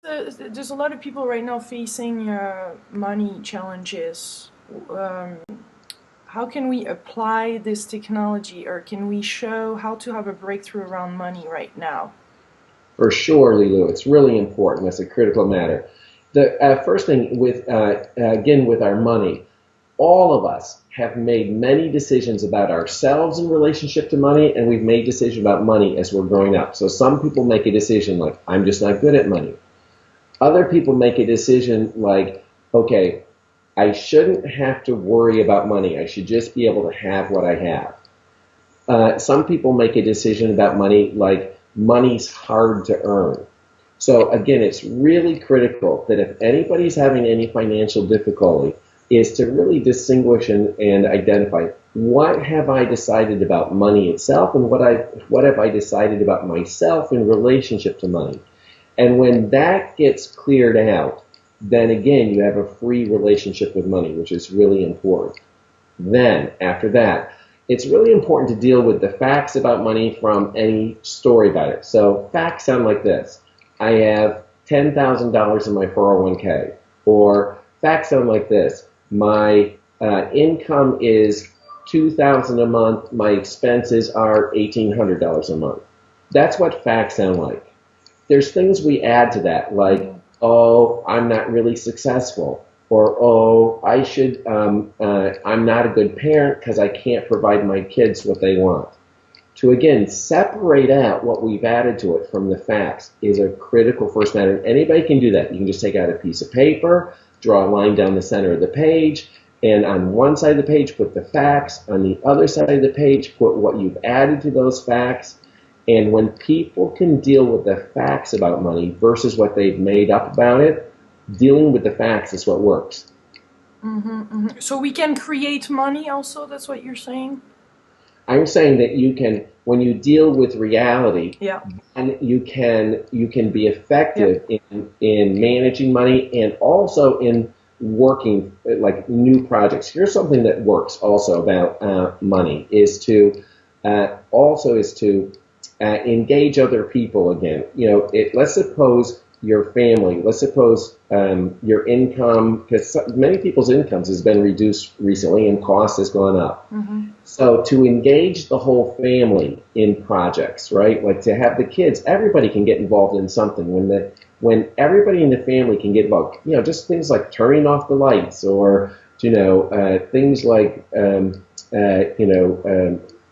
there's a lot of people right now facing money challenges. Um, how can we apply this technology, or can we show how to have a breakthrough around money right now? For sure, Lulu. It's really important. That's a critical matter. The first thing again, with our money, all of us have made many decisions about ourselves in relationship to money, and we've made decisions about money as we're growing up. So some people make a decision like, I'm just not good at money. Other people make a decision like, okay, I shouldn't have to worry about money. I should just be able to have what I have. Some people make a decision about money like money's hard to earn. So again, it's really critical that if anybody's having any financial difficulty, is to really distinguish and identify what have I decided about money itself, and what have I decided about myself in relationship to money. And when that gets cleared out, then again you have a free relationship with money, which is really important. Then after that, it's really important to deal with the facts about money from any story about it. So facts sound like this: I have $10,000 in my 401k. Or facts sound like this: my income is $2,000 a month. My expenses are $1,800 a month. That's what facts sound like. There's things we add to that, like, oh, I'm not really successful, or oh, I'm not a good parent because I can't provide my kids what they want. To again separate out what we've added to it from the facts is a critical first matter. And anybody can do that. You can just take out a piece of paper, draw a line down the center of the page, and on one side of the page put the facts, on the other side of the page put what you've added to those facts. And when people can deal with the facts about money versus what they've made up about it, dealing with the facts is what works. So we can create money also, that's what you're saying? I'm saying that you can, when you deal with reality, Yeah. and you can be effective in managing money and also in working like new projects. Here's something that works also about money is to engage other people again. You know, let's suppose your family, let's suppose your income, because many people's incomes has been reduced recently and cost has gone up. So to engage the whole family in projects, right? Like to have the kids, everybody can get involved in something. When everybody in the family can get involved, you know, just things like turning off the lights, or things like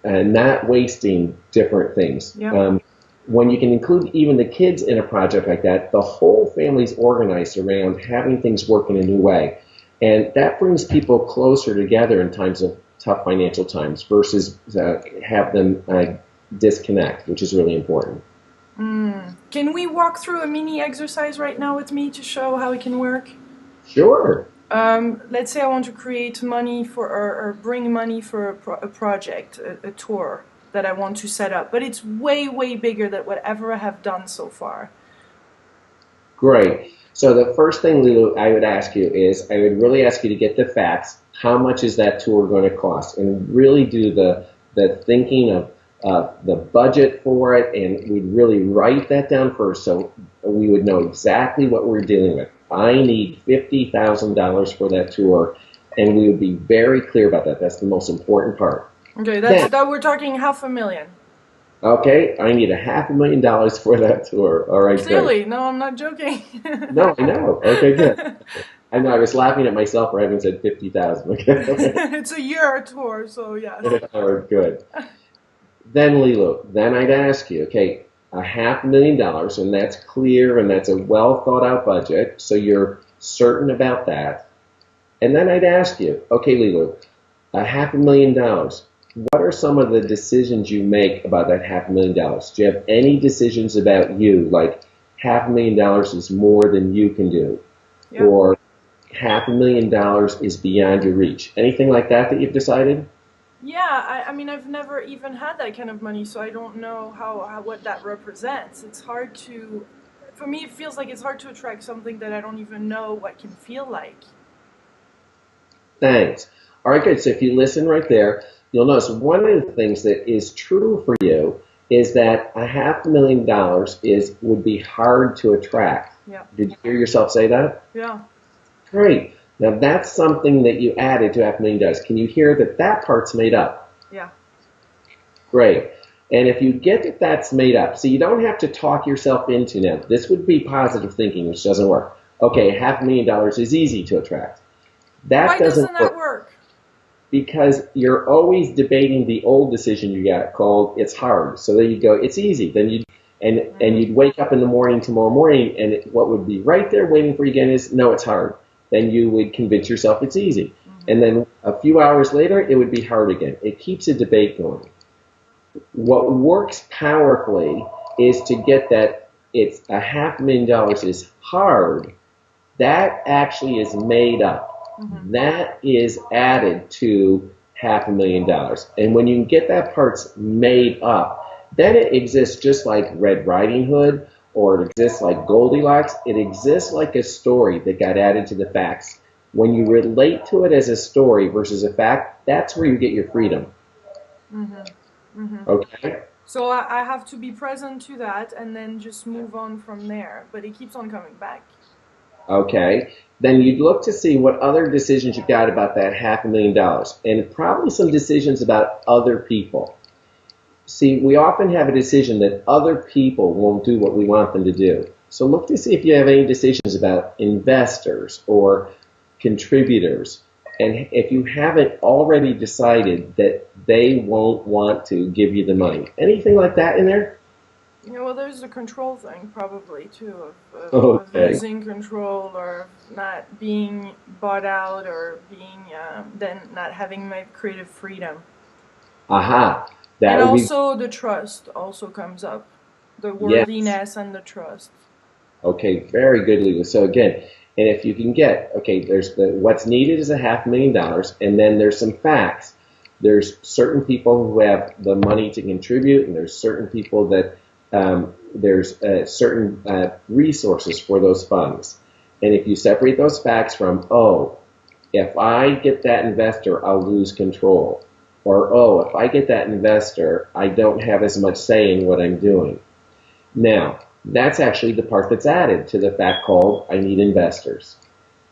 not wasting different things. Yeah. When you can include even the kids in a project like that, the whole family's organized around having things work in a new way. And that brings people closer together in times of tough financial times versus have them disconnect, which is really important. Can we walk through a mini exercise right now with me to show how it can work? Sure. Let's say I want to create money for, or bring money for a project, a tour that I want to set up, but it's way, way bigger than whatever I have done so far. Great. So the first thing, Lulu, I would ask you is, I would really ask you to get the facts. How much is that tour going to cost? And really do the thinking of the budget for it, and we'd really write that down first so we would know exactly what we're dealing with. I need $50,000 for that tour, and we would be very clear about that. That's the most important part. Okay, that we're talking $500,000. Okay, I need $500,000 for that tour. All right, Clearly, great. no, I'm not joking. No, I know. Okay, good. I know. I was laughing at myself for having said 50,000. Okay. It's a year tour, so yes. All right, good. Then, Lilo, then I'd ask you, okay, $500,000, and that's clear, and that's a well thought out budget, so you're certain about that. And then I'd ask you, okay, Lilo, $500,000. What are some of the decisions you make about that $500,000? Do you have any decisions about you, like $500,000 is more than you can do, Yeah. or $500,000 is beyond your reach? Anything like that you've decided? Yeah, I mean, I've never even had that kind of money, so I don't know how what that represents. It's hard to, for me, it feels like it's hard to attract something that I don't even know what can feel like. Thanks. All right, good. So if you listen right there, you'll notice one of the things that is true for you is that $500,000 would be hard to attract. Yeah. Did you hear yourself say that? Yeah. Great. Now that's something that you added to $500,000. Can you hear that that part's made up? Yeah. Great. And if you get that that's made up, so you don't have to talk yourself into now. This would be positive thinking, which doesn't work. Okay, $500,000 is easy to attract. That Why doesn't doesn't that work work? because you're always debating the old decision you got called it's hard. So then you go, it's easy. Then you and you'd wake up in the morning tomorrow morning, and what would be right there waiting for you again is no, it's hard. Then you would convince yourself it's easy, and then a few hours later it would be hard again. It keeps a debate going. What works powerfully is to get that it's $500,000 is hard. That actually is made up. That is added to $500,000. And when you can get that part's made up, then it exists just like Red Riding Hood, or it exists like Goldilocks. It exists like a story that got added to the facts. When you relate to it as a story versus a fact, that's where you get your freedom. Okay? So I have to be present to that and then just move on from there. But it keeps on coming back. Okay, then you'd look to see what other decisions you've got about that $500,000, and probably some decisions about other people. See, we often have a decision that other people won't do what we want them to do. So look to see if you have any decisions about investors or contributors. And if you haven't already decided that they won't want to give you the money. Anything like that in there? Yeah, well, there's the control thing probably too, of Okay. losing control or not being bought out or being then not having my creative freedom. Aha. That And would be, also the trust also comes up, the yes. worthiness and the trust. Okay, very good, Lulu. So again, and if you can get, okay, there's what's needed is $500,000, and then there's some facts. There's certain people who have the money to contribute, and there's certain people that there's certain resources for those funds. And if you separate those facts from, oh, if I get that investor, I'll lose control. Or, oh, if I get that investor, I don't have as much say in what I'm doing. Now, that's actually the part that's added to the fact called I need investors.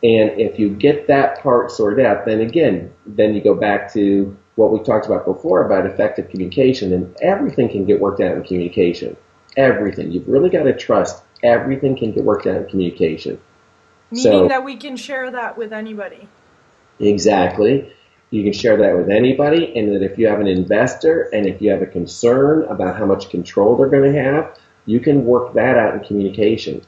And if you get that part sorted out, then again, then you go back to what we talked about before about effective communication, and everything can get worked out in communication. Everything. You've really got to trust everything can get worked out in communication. Meaning So, that we can share that with anybody. exactly. You can share that with anybody, and that if you have an investor and if you have a concern about how much control they're going to have, you can work that out in communication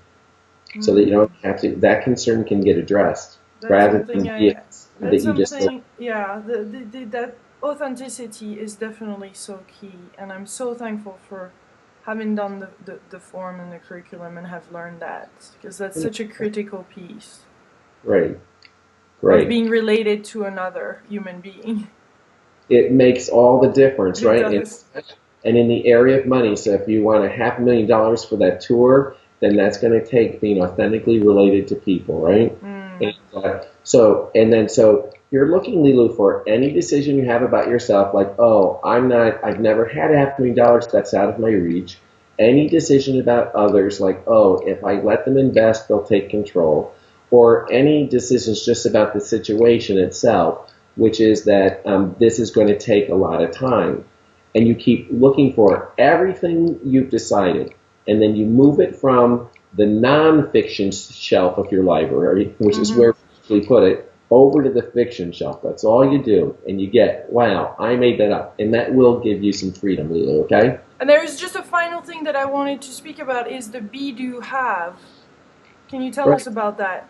so that you don't have to, that concern can get addressed That's rather than something be that's that you just, something, yeah, that authenticity is definitely so key. And I'm so thankful for having done the form and the curriculum and have learned that because that's such a critical piece great, of great. being related to another human being. It makes all the difference, It right? does. And in the area of money, so if you want $500,000 for that tour, then that's going to take being authentically related to people, right? And, so you're looking, Lilu, for any decision you have about yourself, like, oh, I've never had $500,000, that's out of my reach. Any decision about others, like, oh, if I let them invest, they'll take control. Or any decisions just about the situation itself, which is that this is going to take a lot of time. And you keep looking for everything you've decided, and then you move it from the nonfiction shelf of your library, which is where we put it, over to the fiction shelf. That's all you do, and you get, wow, I made that up, and that will give you some freedom, Lulu, okay? And there is just a final thing that I wanted to speak about is the be do have. Can you tell Right. us about that?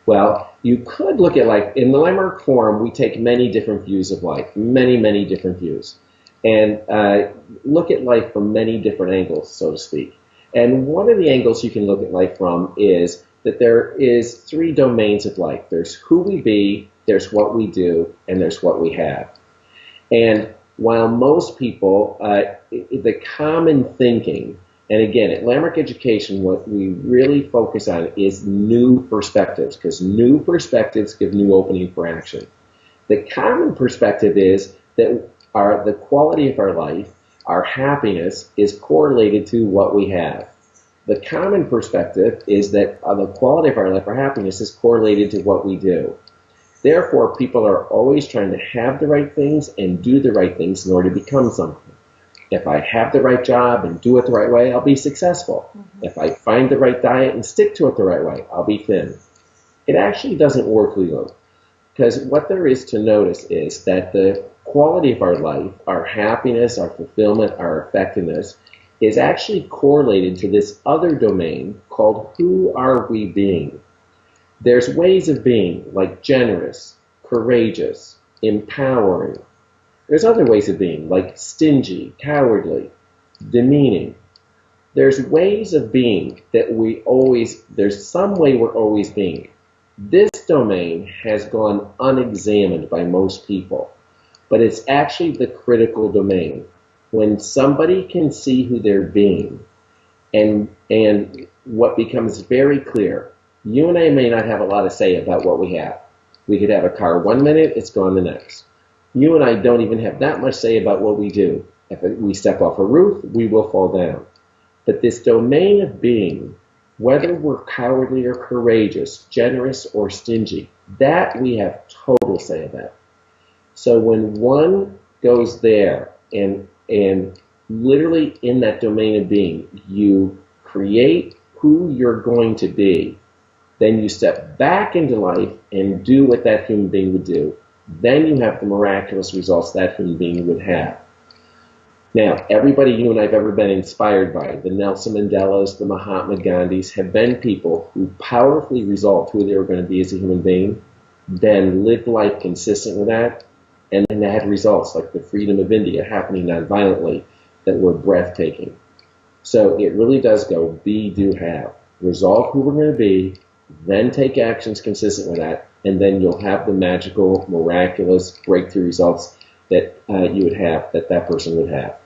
Well, you could look at life, in the Landmark Forum, we take many different views of life, many, many different views, and look at life from many different angles, so to speak. And one of the angles you can look at life from is that there is three domains of life. There's who we be, there's what we do, and there's what we have. And while most people, the common thinking, and again, at Landmark Education, what we really focus on is new perspectives, because new perspectives give new opening for action. The common perspective is that the quality of our life, our happiness, is correlated to what we have. The common perspective is that the quality of our life, our happiness, is correlated to what we do. Therefore, people are always trying to have the right things and do the right things in order to become something. If I have the right job and do it the right way, I'll be successful. If I find the right diet and stick to it the right way, I'll be thin. It actually doesn't work, Lilo, because what there is to notice is that the quality of our life, our happiness, our fulfillment, our effectiveness, is actually correlated to this other domain called who are we being. There's ways of being like generous, courageous, empowering. There's other ways of being like stingy, cowardly, demeaning. There's ways of being that there's some way we're always being. This domain has gone unexamined by most people, but it's actually the critical domain. When somebody can see who they're being, and what becomes very clear, you and I may not have a lot to say about what we have. We could have a car 1 minute, it's gone the next. You and I don't even have that much say about what we do. If we step off a roof, we will fall down. But this domain of being, whether we're cowardly or courageous, generous or stingy, that we have total say about. So when one goes there and literally in that domain of being, you create who you're going to be, then you step back into life and do what that human being would do. Then you have the miraculous results that human being would have. Now, everybody you and I have ever been inspired by, the Nelson Mandelas, the Mahatma Gandhis, have been people who powerfully resolved who they were going to be as a human being, then lived life consistent with that, and then they had results like the freedom of India happening nonviolently that were breathtaking. So it really does go be, do, have. Resolve who we're going to be, then take actions consistent with that, and then you'll have the magical, miraculous breakthrough results that you would have, that person would have.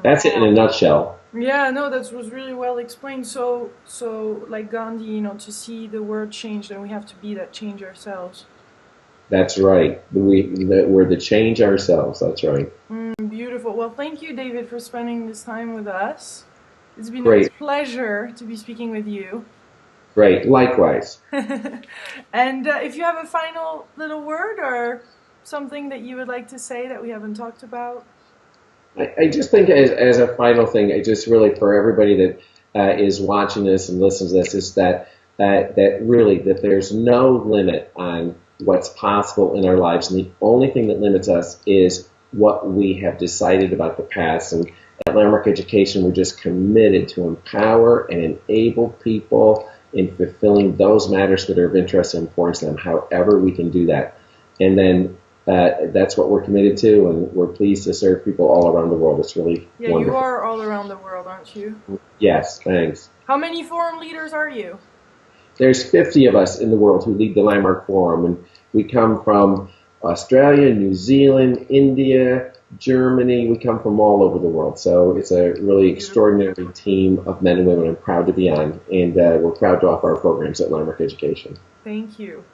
That's it in a nutshell. Yeah, no, that was really well explained. So like Gandhi, to see the world change, then we have to be that change ourselves. That's right. We're the change ourselves. That's right. Beautiful. Well, thank you, David, for spending this time with us. It's been Great. a pleasure to be speaking with you. Great. Likewise. And if you have a final little word or something that you would like to say that we haven't talked about? I just think as a final thing, I just really, for everybody that is watching this and listens to this, is that really that there's no limit on what's possible in our lives, and the only thing that limits us is what we have decided about the past. And at Landmark Education, we're just committed to empower and enable people in fulfilling those matters that are of interest and importance to them, however we can do that. And then that's what we're committed to, and we're pleased to serve people all around the world. It's really wonderful. You are all around the world, aren't you? Yes, thanks. How many forum leaders are you? There's 50 of us in the world who lead the Landmark Forum, and we come from Australia, New Zealand, India, Germany. We come from all over the world. So it's a really extraordinary team of men and women I'm proud to be on, and we're proud to offer our programs at Landmark Education. Thank you.